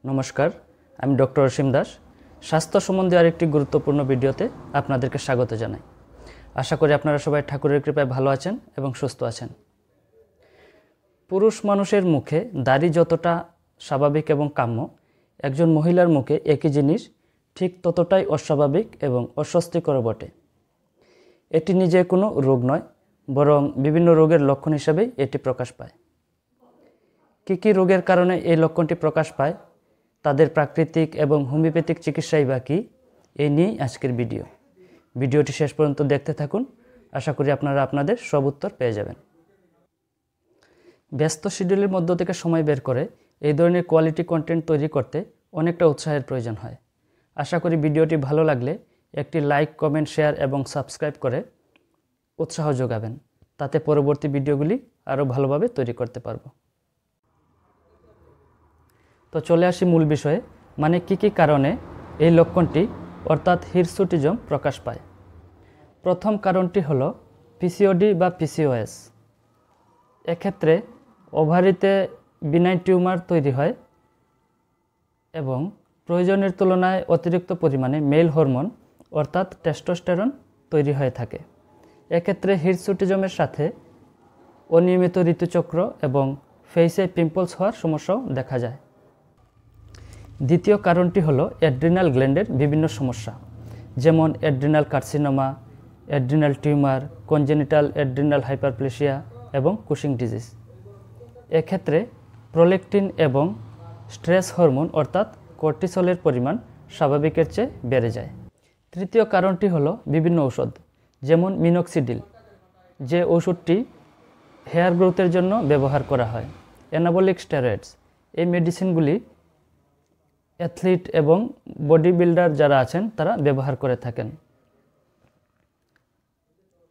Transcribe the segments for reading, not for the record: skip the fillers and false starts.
নমস্কার, আমি ডক্টর অসীম দাস। স্বাস্থ্য সম্বন্ধে আরেকটি গুরুত্বপূর্ণ ভিডিওতে আপনাদেরকে স্বাগত জানাই। আশা করি আপনারা সবাই ঠাকুরের কৃপায় ভালো আছেন এবং সুস্থ আছেন। পুরুষ মানুষের মুখে দাড়ি যতটা স্বাভাবিক এবং কাম্য, একজন মহিলার মুখে একই জিনিস ঠিক ততটাই অস্বাভাবিক এবং অস্বস্তিকর বটে। এটি নিজে কোনো রোগ নয়, বরং বিভিন্ন রোগের লক্ষণ হিসাবেই এটি প্রকাশ পায়। কী কী রোগের কারণে এই লক্ষণটি প্রকাশ পায়, তাদের প্রাকৃতিক এবং হোমিওপ্যাথিক চিকিৎসাই বা কী, এই নিয়েই আজকের ভিডিওটি শেষ পর্যন্ত দেখতে থাকুন। আশা করি আপনারা আপনাদের সব উত্তর পেয়ে যাবেন। ব্যস্ত শিডিউলের মধ্য থেকে সময় বের করে এই ধরনের কোয়ালিটি কন্টেন্ট তৈরি করতে অনেকটা উৎসাহের প্রয়োজন হয়। আশা করি ভিডিওটি ভালো লাগলে একটি লাইক, কমেন্ট, শেয়ার এবং সাবস্ক্রাইব করে উৎসাহ যোগাবেন। তাতে পরবর্তী ভিডিওগুলি আরও ভালোভাবে তৈরি করতে পারব। তো চলে আসি মূল বিষয়ে, মানে কী কী কারণে এই লক্ষণটি অর্থাৎ হিরসুটিজম প্রকাশ পায়। প্রথম কারণটি হলো পিসিওডি বা পিসিওএস। এক্ষেত্রে ওভারিতে বিনাইন টিউমার তৈরি হয় এবং প্রয়োজনের তুলনায় অতিরিক্ত পরিমাণে মেল হরমোন অর্থাৎ টেস্টোস্টেরন তৈরি হয়ে থাকে। এক্ষেত্রে হিরসুটিজমের সাথে অনিয়মিত ঋতুচক্র এবং ফেসে পিম্পলস হওয়ার সমস্যাও দেখা যায়। দ্বিতীয় কারণটি হলো অ্যাড্রিনাল গ্ল্যান্ডের বিভিন্ন সমস্যা, যেমন adrenal carcinoma, adrenal tumour, congenital adrenal hyperplasia এবং কুশিং ডিজিজ। এক্ষেত্রে প্রোলেকটিন এবং স্ট্রেস হরমোন অর্থাৎ কর্টিসলের পরিমাণ স্বাভাবিকের চেয়ে বেড়ে যায়। তৃতীয় কারণটি হলো বিভিন্ন ঔষধ, যেমন মিনক্সিডিল, যে ওষুধটি হেয়ার গ্রোথের জন্য ব্যবহার করা হয়। অ্যানাবলিক স্টেরয়েডস, এই মেডিসিনগুলি অ্যাথলিট এবং বডি বিল্ডার যারা আছেন তারা ব্যবহার করে থাকেন।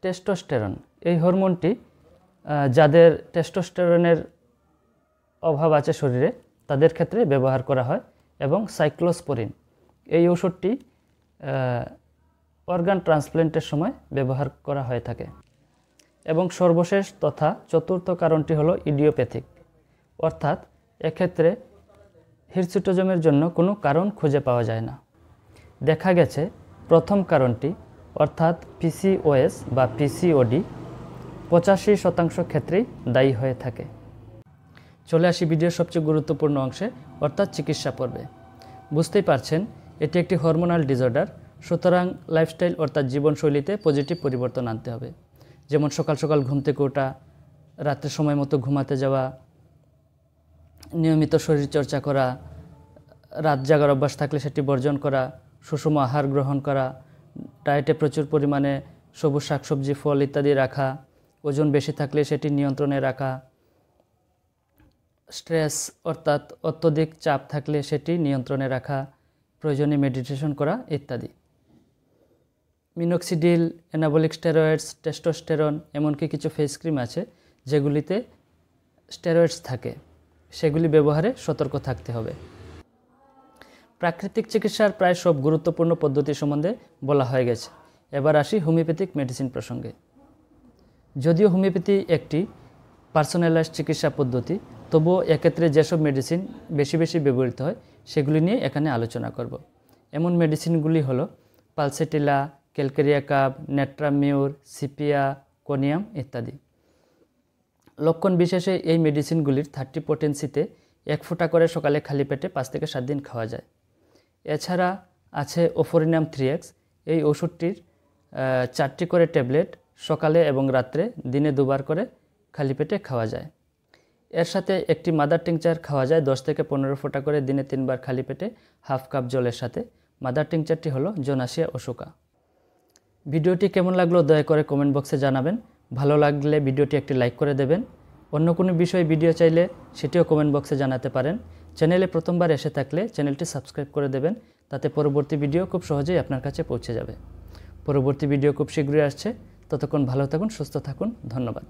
টেস্টোস্টেরন, এই হরমোনটি যাদের টেস্টোস্টেরনের অভাব আছে শরীরে তাদের ক্ষেত্রে ব্যবহার করা হয়। এবং সাইক্লোস্পোরিন, এই ওষুধটি অর্গান ট্রান্সপ্ল্যান্টের সময় ব্যবহার করা হয়ে থাকে। এবং সর্বশেষ তথা চতুর্থ কারণটি হলো ইডিওপ্যাথিক, অর্থাৎ এক্ষেত্রে হিরসুটিজমের জন্য কোনো কারণ খুঁজে পাওয়া যায় না। দেখা গেছে প্রথম কারণটি অর্থাৎ পিসিওএস বা পিসিওডি 85% ক্ষেত্রেই দায়ী হয়ে থাকে। চলে আসি ভিডিওর সবচেয়ে গুরুত্বপূর্ণ অংশে, অর্থাৎ চিকিৎসা পর্বে। বুঝতেই পারছেন এটি একটি হরমোনাল ডিসঅর্ডার, সুতরাং লাইফস্টাইল অর্থাৎ জীবনশৈলীতে পজিটিভ পরিবর্তন আনতে হবে। যেমন সকাল সকাল ঘুম থেকে ওঠা, রাত্রে সময় মতো ঘুমাতে যাওয়া, নিয়মিত শরীরচর্চা করা, রাত জাগার অভ্যাস থাকলে সেটি বর্জন করা, সুষম আহার গ্রহণ করা, ডায়েটে প্রচুর পরিমাণে সবুজ শাকসবজি, ফল ইত্যাদি রাখা, ওজন বেশি থাকলে সেটি নিয়ন্ত্রণে রাখা, স্ট্রেস অর্থাৎ অত্যধিক চাপ থাকলে সেটি নিয়ন্ত্রণে রাখা, প্রয়োজনে মেডিটেশন করা ইত্যাদি। মিনক্সিডিল, অ্যানাবলিক স্টেরয়েডস, টেস্টোস্টেরন, এমনকি কিছু ফেস ক্রিম আছে যেগুলিতে স্টেরয়েডস থাকে, সেগুলি ব্যবহারে সতর্ক থাকতে হবে। প্রাকৃতিক চিকিৎসার প্রায় সব গুরুত্বপূর্ণ পদ্ধতি সম্বন্ধে বলা হয়ে গেছে। এবার আসি হোমিওপ্যাথিক মেডিসিন প্রসঙ্গে। যদিও হোমিওপ্যাথি একটি পার্সোনালাইজড চিকিৎসা পদ্ধতি, তবুও এক্ষেত্রে যেসব মেডিসিন বেশি বেশি ব্যবহৃত হয় সেগুলি নিয়ে এখানে আলোচনা করব। এমন মেডিসিনগুলি হলো পালসেটিলা, ক্যালকেরিয়া কাব, নেট্রামিউর, সিপিয়া, কোনিয়াম ইত্যাদি। লক্ষণ বিশেষে এই মেডিসিনগুলির 30 পোটেন্সিতে 1 ফোঁটা করে সকালে খালি পেটে 5 থেকে 7 দিন খাওয়া যায়। এছাড়া আছে ওফোরিনাম 3x, এই ওষুধটির 4টি করে ট্যাবলেট সকালে এবং রাত্রে দিনে 2 বার করে খালি পেটে খাওয়া যায়। এর সাথে একটি মাদার টিংচার খাওয়া যায় 10 থেকে 15 ফোঁটা করে দিনে 3 বার খালি পেটে হাফ কাপ জলের সাথে। মাদার টিংচারটি হলো জোনাসিয়া ওশুকা। ভিডিওটি কেমন লাগলো দয়া করে কমেন্ট বক্সে জানাবেন। ভালো লাগলে ভিডিওটি একটি লাইক করে দেবেন। অন্য কোনো বিষয়ে ভিডিও চাইলে সেটিও কমেন্ট বক্সে জানাতে পারেন। চ্যানেলে প্রথমবার এসে থাকলে চ্যানেলটি সাবস্ক্রাইব করে দেবেন, তাতে পরবর্তী ভিডিও খুব সহজেই আপনার কাছে পৌঁছে যাবে। পরবর্তী ভিডিও খুব শীঘ্রই আসছে, ততক্ষণ ভালো থাকুন, সুস্থ থাকুন, ধন্যবাদ।